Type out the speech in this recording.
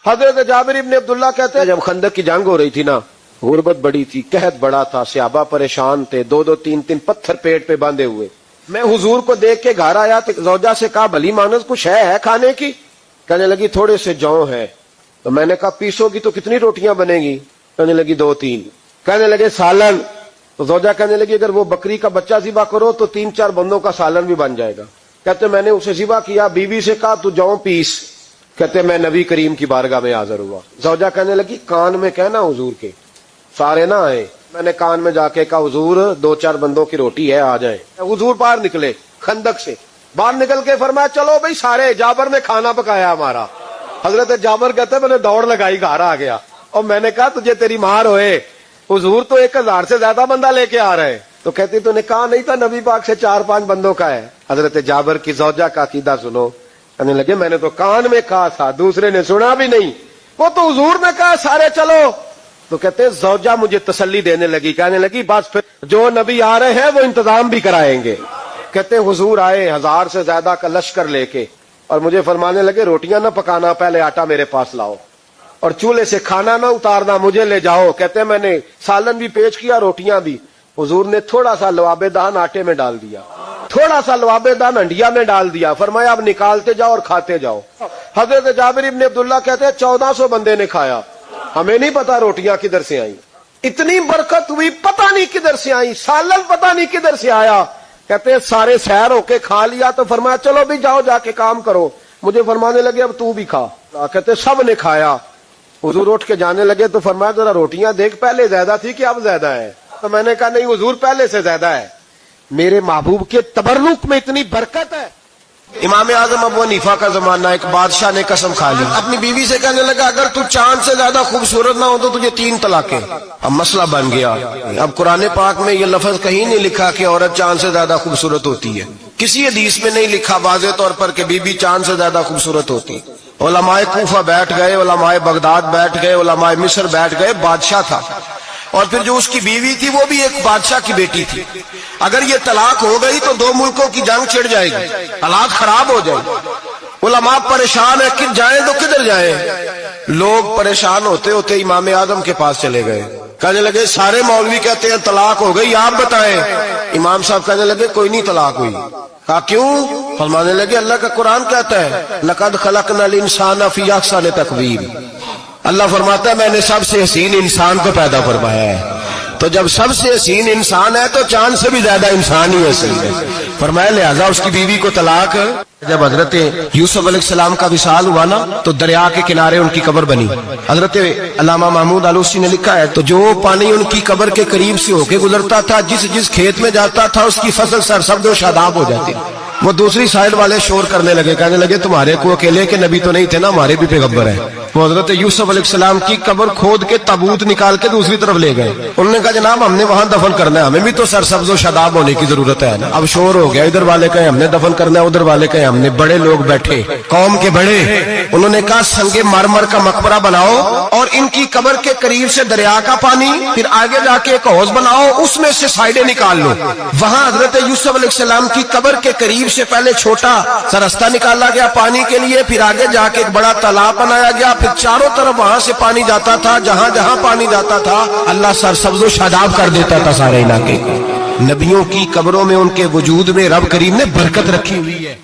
حضرت جابر ابن عبداللہ کہتے ہیں جب خندق کی جنگ ہو رہی تھی نا، غربت بڑی تھی، قحط بڑا تھا، صحابہ پریشان تھے، دو دو تین تین پتھر پیٹ پہ باندھے ہوئے. میں حضور کو دیکھ کے گھر آیا تو زوجہ سے کہا بھلی مانس کچھ ہے کھانے کی؟ کہنے لگی تھوڑے سے جوں ہے. تو میں نے کہا پیسو گی تو کتنی روٹیاں بنے گی؟ کہنے لگی 2-3. کہنے لگے سالن. تو زوجہ کہنے لگی اگر وہ بکری کا بچہ ذبح کرو تو 3-4 بندوں کا سالن بھی بن جائے گا. کہتے میں نے اسے ذبح کیا، بیوی سے کہا تو جوں پیس. کہتے میں نبی کریم کی بارگاہ میں حاضر ہوا. زوجہ کہنے لگی کان میں کہنا حضور کے سارے نہ آئے. میں نے کان میں جا کے کہا حضور 2-4 بندوں کی روٹی ہے آ جائیں. حضور باہر نکلے خندق سے، باہر نکل کے فرمایا چلو بھائی سارے. جابر نے کھانا پکایا ہمارا. حضرت جابر کہتے میں نے دوڑ لگائی، گھر آ گیا اور میں نے کہا تجھے تیری مار ہوئے، حضور تو 1000 سے زیادہ بندہ لے کے آ رہے. تو کہتی تو نے کہا نہیں تھا نبی پاک سے 4-5 بندوں کا ہے. حضرت جابر کی زوجہ کا عقیدہ سنو. کہنے لگے میں نے تو کان میں کہا تھا، دوسرے نے سنا بھی نہیں، وہ تو حضور نے کہا سارے چلو. تو کہتے زوجہ مجھے تسلی دینے لگی، کہنے لگی بس پھر جو نبی آ رہے ہیں وہ انتظام بھی کرائیں گے. کہتے حضور آئے 1000 سے زیادہ کا لشکر لے کے اور مجھے فرمانے لگے روٹیاں نہ پکانا، پہلے آٹا میرے پاس لاؤ اور چولہے سے کھانا نہ اتارنا، مجھے لے جاؤ. کہتے میں نے سالن بھی پیش کیا، روٹیاں بھی. حضور نے تھوڑا سا لواب دہن آٹے میں ڈال دیا، تھوڑا سا لواب دہن ہنڈیا میں ڈال دیا، فرمایا اب نکالتے جاؤ اور کھاتے جاؤ. حضرت جابر ابن عبداللہ کہتے ہیں 1400 بندے نے کھایا. ہمیں نہیں پتا روٹیاں کدھر سے آئیں، اتنی برکت ہوئی پتہ نہیں کدھر سے آئی، سالن پتہ نہیں کدھر سے آیا. کہتے ہیں سارے سیر ہو کے کھا لیا. تو فرمایا چلو بھی جاؤ جا کے کام کرو. مجھے فرمانے لگے اب تو بھی کھا. کہتے سب نے کھایا. حضور اٹھ کے جانے لگے تو فرمایا ذرا روٹیاں دیکھ پہلے زیادہ تھی کہ اب زیادہ ہے؟ تو میں نے کہا نہیں حضور پہلے سے زیادہ ہے. میرے محبوب کے تبرک میں اتنی برکت ہے. امام اعظم ابو حنیفہ کا زمانہ، ایک بادشاہ نے قسم کھا لی، اپنی بیوی سے کہنے لگا اگر تو چاند سے زیادہ خوبصورت نہ ہو تو تجھے 3 طلاقیں. اب مسئلہ بن گیا. اب قرآن پاک میں یہ لفظ کہیں نہیں لکھا کہ عورت چاند سے زیادہ خوبصورت ہوتی ہے، کسی حدیث میں نہیں لکھا واضح طور پر کہ بی بی چاند سے زیادہ خوبصورت ہوتی. علماء کوفہ بیٹھ گئے، علماء بغداد بیٹھ گئے، علماء مصر بیٹھ گئے. بادشاہ تھا اور پھر جو اس کی بیوی تھی وہ بھی ایک بادشاہ کی بیٹی تھی. اگر یہ طلاق ہو گئی تو 2 ملکوں کی جنگ چھڑ جائے گی، حالات خراب ہو جائیں. علماء پریشان ہے کہ جائیں تو کدھر جائیں. لوگ پریشان ہوتے ہوتے امام اعظم کے پاس چلے گئے. کہنے لگے سارے مولوی کہتے ہیں طلاق ہو گئی، آپ بتائیں. امام صاحب کہنے لگے کوئی نہیں طلاق ہوئی. کہا کیوں؟ فرمانے لگے اللہ کا قرآن کہتا ہے لقد خلقنا الانسان فی احسن تقویم. اللہ فرماتا ہے میں نے سب سے حسین انسان کو پیدا فرمایا ہے. تو جب سب سے حسین انسان ہے تو چاند سے بھی زیادہ انسان ہی حسین ہے. فرمایا لہذا اس کی بیوی کو طلاق. جب حضرت یوسف علیہ السلام کا وصال ہوا نا تو دریا کے کنارے ان کی قبر بنی. حضرت علامہ محمود آلوسی نے لکھا ہے تو جو پانی ان کی قبر کے قریب سے ہو کے گزرتا تھا، جس کھیت میں جاتا تھا اس کی فصل سرسبز و شاداب ہو جاتی. وہ دوسری سائیڈ والے شور کرنے لگے، کہنے لگے تمہارے کو اکیلے کے نبی تو نہیں تھے نا، ہمارے بھی پیغمبر ہیں. وہ حضرت یوسف علیہ السلام کی قبر کھود کے تابوت نکال کے دوسری طرف لے گئے. انہوں نے کہا جناب ہم نے وہاں دفن کرنا ہے، ہمیں بھی تو سرسبز و شاداب ہونے کی ضرورت ہے نا. اب شور ہو گیا، ادھر والے کہیں ہم نے دفن کرنا ہے، ادھر والے کہیں ہم نے. بڑے لوگ بیٹھے، قوم کے بڑے، انہوں نے کہا سنگ مرمر کا مقبرہ بناؤ اور ان کی قبر کے قریب سے دریا کا پانی، پھر آگے جا کے ایک حوض بناؤ، اس میں سے سائیڈیں نکال لو. وہاں حضرت یوسف علیہ السلام کی قبر کے قریب سے پہلے چھوٹا سا راستہ نکالا گیا پانی کے لیے، پھر آگے جا کے ایک بڑا تالاب بنایا گیا، پھر چاروں طرف وہاں سے پانی جاتا تھا. جہاں جہاں پانی جاتا تھا اللہ سرسبز و شاداب کر دیتا تھا سارے علاقے کو. نبیوں کی قبروں میں ان کے وجود میں رب کریم نے برکت رکھی ہوئی ہے.